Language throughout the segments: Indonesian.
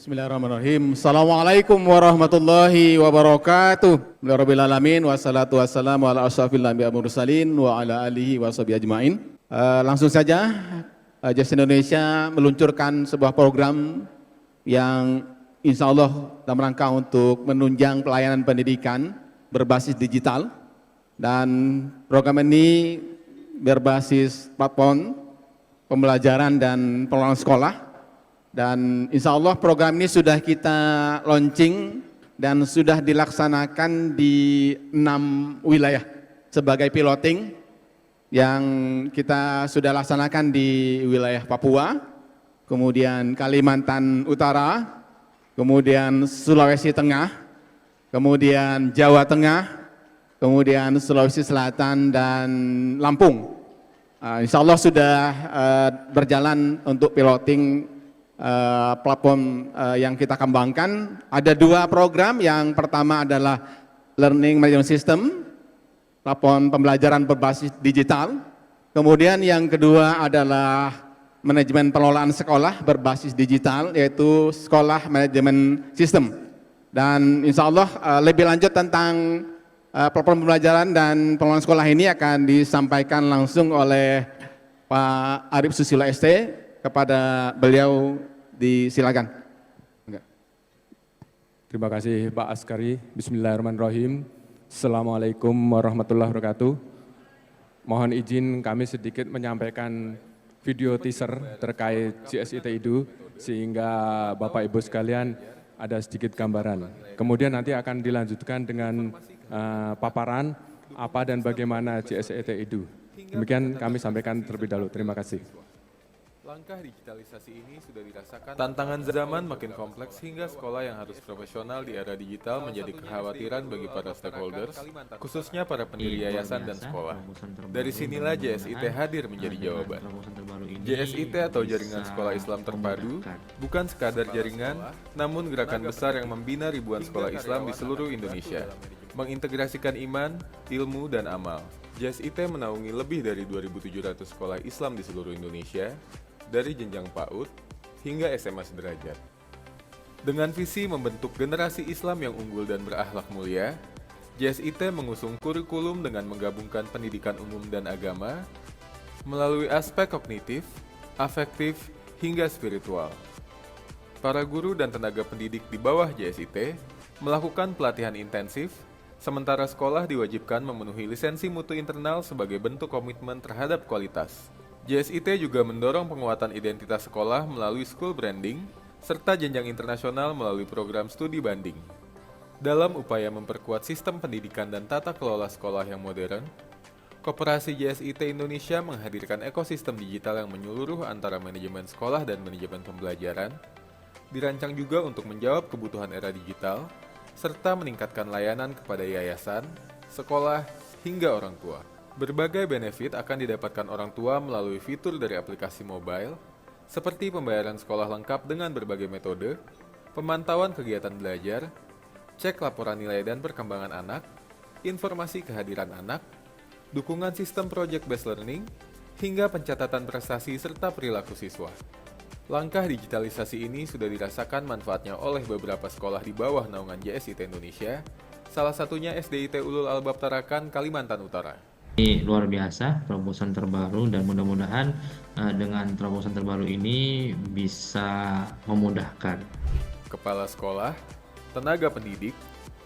Bismillahirrahmanirrahim. Assalamualaikum warahmatullahi wabarakatuh. Rabbil alamin wassalatu wassalamu ala asyrafil anbiya'i wal mursalin wa ala alihi washabihi ajmain. Langsung saja JS Indonesia meluncurkan sebuah program yang insya Allah dalam rangka untuk menunjang pelayanan pendidikan berbasis digital, dan program ini berbasis platform pembelajaran dan pengelolaan sekolah. Dan insya Allah program ini sudah kita launching dan sudah dilaksanakan di 6 wilayah sebagai piloting yang kita sudah laksanakan di wilayah Papua, kemudian Kalimantan Utara, kemudian Sulawesi Tengah, kemudian Jawa Tengah, kemudian Sulawesi Selatan dan Lampung. Insya Allah sudah berjalan untuk piloting platform yang kita kembangkan. Ada 2 program, yang pertama adalah Learning Management System, platform pembelajaran berbasis digital. Kemudian yang kedua adalah manajemen pengelolaan sekolah berbasis digital, yaitu Sekolah Manajemen System. Dan insya Allah lebih lanjut tentang platform pembelajaran dan pengelolaan sekolah ini akan disampaikan langsung oleh Pak Arif Susilo ST. Kepada beliau disilakan. Terima kasih Pak Askari. Bismillahirrahmanirrahim. Assalamualaikum warahmatullahi wabarakatuh. Mohon izin kami sedikit menyampaikan video teaser terkait JSIT Edu sehingga Bapak Ibu sekalian ada sedikit gambaran. Kemudian nanti akan dilanjutkan dengan paparan apa dan bagaimana JSIT Edu. Demikian kami sampaikan terlebih dahulu. Terima kasih. Langkah digitalisasi ini sudah dirasakan. Tantangan zaman makin kompleks hingga sekolah yang harus profesional di era digital menjadi kekhawatiran bagi para stakeholders, khususnya para pendiri yayasan dan sekolah. Dari sinilah JSIT hadir menjadi jawaban. JSIT atau Jaringan Sekolah Islam Terpadu bukan sekadar jaringan, namun gerakan besar yang membina ribuan sekolah Islam di seluruh Indonesia, mengintegrasikan iman, ilmu, dan amal. JSIT menaungi lebih dari 2.700 sekolah Islam di seluruh Indonesia, dari jenjang PAUD hingga SMA sederajat. Dengan visi membentuk generasi Islam yang unggul dan berakhlak mulia, JSIT mengusung kurikulum dengan menggabungkan pendidikan umum dan agama melalui aspek kognitif, afektif, hingga spiritual. Para guru dan tenaga pendidik di bawah JSIT melakukan pelatihan intensif, sementara sekolah diwajibkan memenuhi lisensi mutu internal sebagai bentuk komitmen terhadap kualitas. JSIT juga mendorong penguatan identitas sekolah melalui school branding, serta jenjang internasional melalui program studi banding. Dalam upaya memperkuat sistem pendidikan dan tata kelola sekolah yang modern, Koperasi JSIT Indonesia menghadirkan ekosistem digital yang menyeluruh antara manajemen sekolah dan manajemen pembelajaran, dirancang juga untuk menjawab kebutuhan era digital, serta meningkatkan layanan kepada yayasan, sekolah, hingga orang tua. Berbagai benefit akan didapatkan orang tua melalui fitur dari aplikasi mobile, seperti pembayaran sekolah lengkap dengan berbagai metode, pemantauan kegiatan belajar, cek laporan nilai dan perkembangan anak, informasi kehadiran anak, dukungan sistem project-based learning, hingga pencatatan prestasi serta perilaku siswa. Langkah digitalisasi ini sudah dirasakan manfaatnya oleh beberapa sekolah di bawah naungan JSIT Indonesia, salah satunya SDIT Ulul Albab Tarakan, Kalimantan Utara. Ini luar biasa terobosan terbaru, dan mudah-mudahan dengan terobosan terbaru ini bisa memudahkan Kepala sekolah, tenaga pendidik,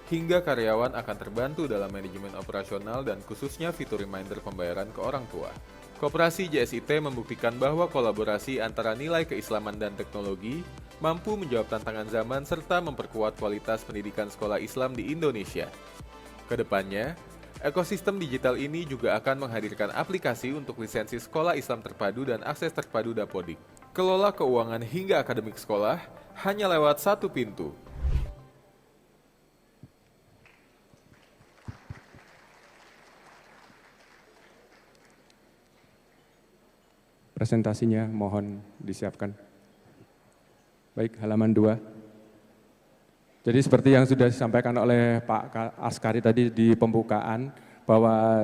hingga karyawan akan terbantu dalam manajemen operasional dan khususnya fitur reminder pembayaran ke orang tua. Koperasi JSIT membuktikan bahwa kolaborasi antara nilai keislaman dan teknologi mampu menjawab tantangan zaman serta memperkuat kualitas pendidikan sekolah Islam di Indonesia. Kedepannya, ekosistem digital ini juga akan menghadirkan aplikasi untuk lisensi sekolah Islam terpadu dan akses terpadu Dapodik. Kelola keuangan hingga akademik sekolah hanya lewat satu pintu. Presentasinya mohon disiapkan. Baik, halaman 2. Jadi seperti yang sudah disampaikan oleh Pak Askari tadi di pembukaan, bahwa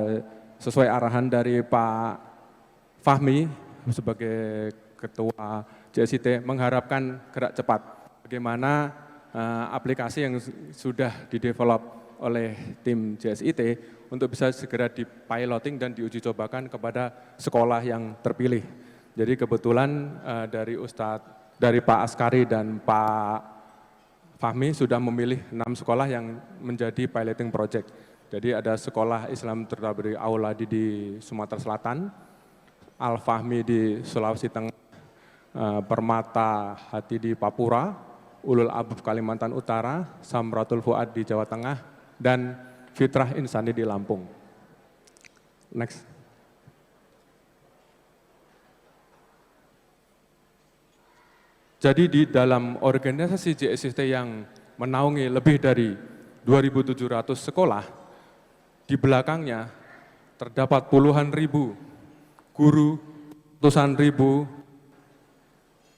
sesuai arahan dari Pak Fahmi sebagai Ketua JSIT mengharapkan gerak cepat. bagaimana aplikasi yang sudah didevelop oleh tim JSIT untuk bisa segera dipiloting dan diuji cobakan kepada sekolah yang terpilih. Jadi kebetulan dari Pak Askari dan Pak Fahmi sudah memilih 6 sekolah yang menjadi piloting project. Jadi ada sekolah Islam Terdabri Auladi di Sumatera Selatan, Al Fahmi di Sulawesi Tengah, Permata Hati di Papua, Ulul Abub Kalimantan Utara, Samratul Fuad di Jawa Tengah, dan Fitrah Insani di Lampung. Next. Jadi di dalam organisasi JSIT yang menaungi lebih dari 2.700 sekolah, di belakangnya terdapat puluhan ribu guru, ratusan ribu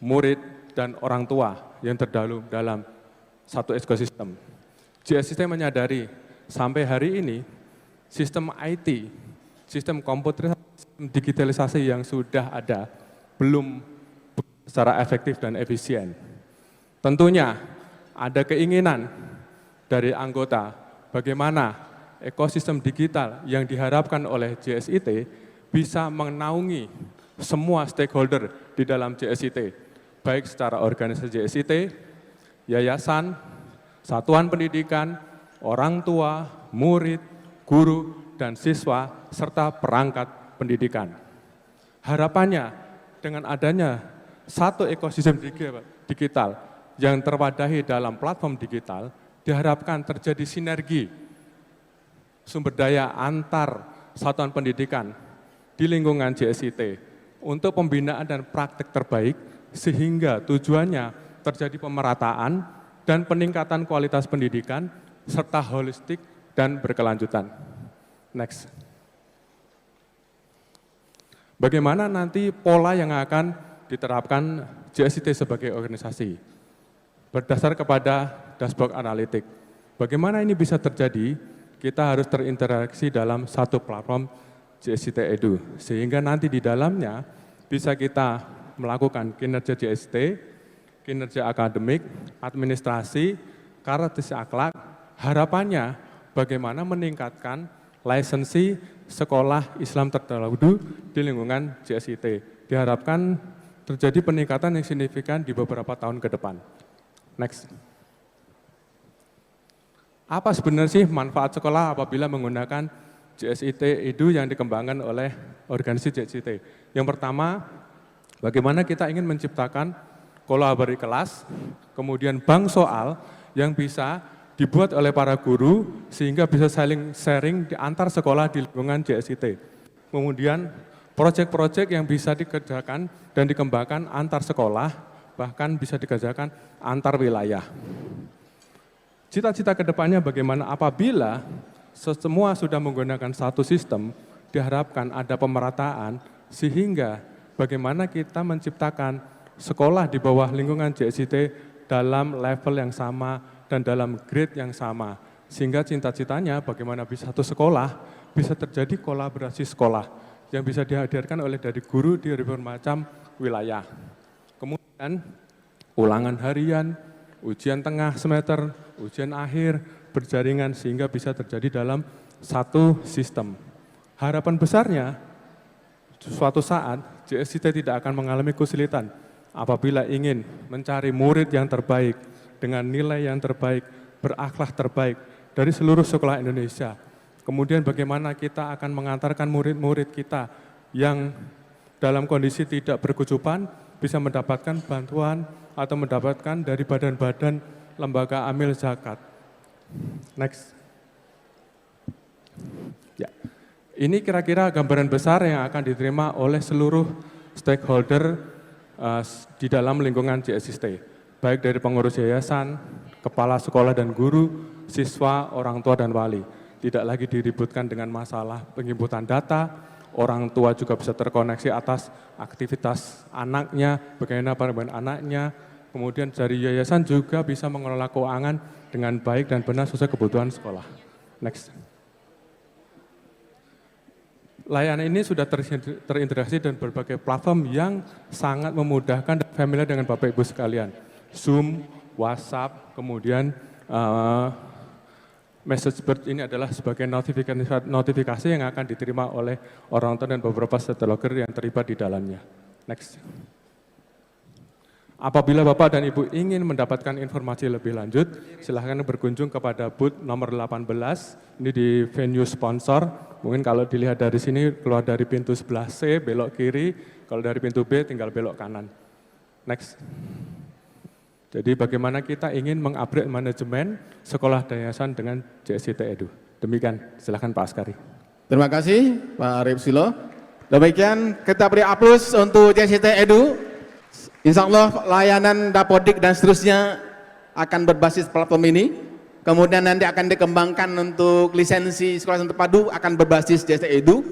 murid, dan orang tua yang terdalam dalam satu ekosistem. JSIT menyadari sampai hari ini sistem IT, sistem komputer, sistem digitalisasi yang sudah ada belum secara efektif dan efisien. Tentunya ada keinginan dari anggota bagaimana ekosistem digital yang diharapkan oleh JSIT bisa menaungi semua stakeholder di dalam JSIT, baik secara organisasi JSIT, yayasan, satuan pendidikan, orang tua, murid, guru, dan siswa, serta perangkat pendidikan. Harapannya dengan adanya satu ekosistem digital yang terwadahi dalam platform digital, diharapkan terjadi sinergi sumber daya antar satuan pendidikan di lingkungan JSIT untuk pembinaan dan praktek terbaik, sehingga tujuannya terjadi pemerataan dan peningkatan kualitas pendidikan serta holistik dan berkelanjutan. Next. Bagaimana nanti pola yang akan diterapkan JSIT sebagai organisasi? Berdasar kepada dashboard analitik. Bagaimana ini bisa terjadi? Kita harus terinteraksi dalam satu platform JSIT Edu, sehingga nanti di dalamnya bisa kita melakukan kinerja JST, kinerja akademik, administrasi, karakteristik akhlak. Harapannya bagaimana meningkatkan lisensi sekolah Islam terdahulu di lingkungan JSIT. Diharapkan terjadi peningkatan yang signifikan di beberapa tahun ke depan. Next. Apa sebenarnya sih manfaat sekolah apabila menggunakan JSIT Edu yang dikembangkan oleh organisasi JSIT? Yang pertama, bagaimana kita ingin menciptakan kolaborasi kelas, kemudian bank soal yang bisa dibuat oleh para guru sehingga bisa saling sharing di antar sekolah di lingkungan JSIT. Kemudian proyek-proyek yang bisa dikerjakan dan dikembangkan antar sekolah, bahkan bisa dikerjakan antar wilayah. Cita-cita kedepannya bagaimana apabila semua sudah menggunakan satu sistem, diharapkan ada pemerataan sehingga bagaimana kita menciptakan sekolah di bawah lingkungan JSIT dalam level yang sama dan dalam grade yang sama. Sehingga cita-citanya bagaimana bisa satu sekolah bisa terjadi kolaborasi sekolah yang bisa dihadirkan oleh dari guru di berbagai macam wilayah. Kemudian ulangan harian, ujian tengah semester, ujian akhir, berjaringan sehingga bisa terjadi dalam satu sistem. Harapan besarnya, suatu saat JSIT tidak akan mengalami kesulitan apabila ingin mencari murid yang terbaik dengan nilai yang terbaik, berakhlak terbaik dari seluruh sekolah Indonesia. Kemudian bagaimana kita akan mengantarkan murid-murid kita yang dalam kondisi tidak berkecukupan bisa mendapatkan bantuan atau mendapatkan dari badan-badan lembaga amil zakat. Next. Ya. Ini kira-kira gambaran besar yang akan diterima oleh seluruh stakeholder di dalam lingkungan JSIT, baik dari pengurus yayasan, kepala sekolah dan guru, siswa, orang tua dan wali. Tidak lagi diributkan dengan masalah penginputan data, orang tua juga bisa terkoneksi atas aktivitas anaknya, bagaimana perkembangan anaknya, kemudian dari yayasan juga bisa mengelola keuangan dengan baik dan benar sesuai kebutuhan sekolah. Next. Layanan ini sudah terintegrasi dan berbagai platform yang sangat memudahkan dan familiar dengan Bapak Ibu sekalian. Zoom, WhatsApp, kemudian message board ini adalah sebagai notifikasi yang akan diterima oleh orang tua dan beberapa stakeholder yang terlibat di dalamnya. Next. Apabila Bapak dan Ibu ingin mendapatkan informasi lebih lanjut, silahkan berkunjung kepada booth nomor 18, ini di venue sponsor. Mungkin kalau dilihat dari sini, keluar dari pintu sebelah C, belok kiri, kalau dari pintu B tinggal belok kanan. Next. Jadi bagaimana kita ingin mengupgrade manajemen sekolah dan yayasan dengan JSCT Edu. Demikian, silahkan Pak Askari. Terima kasih Pak Arif Silo. Demikian kita beri aplaus untuk JSCT Edu. Insya Allah layanan Dapodik dan seterusnya akan berbasis platform ini. Kemudian nanti akan dikembangkan untuk lisensi sekolah terpadu akan berbasis JSCT Edu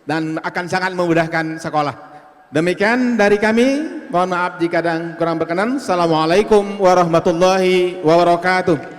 dan akan sangat memudahkan sekolah. Demikian dari kami, mohon maaf jika ada yang kurang berkenan. Assalamualaikum warahmatullahi wabarakatuh.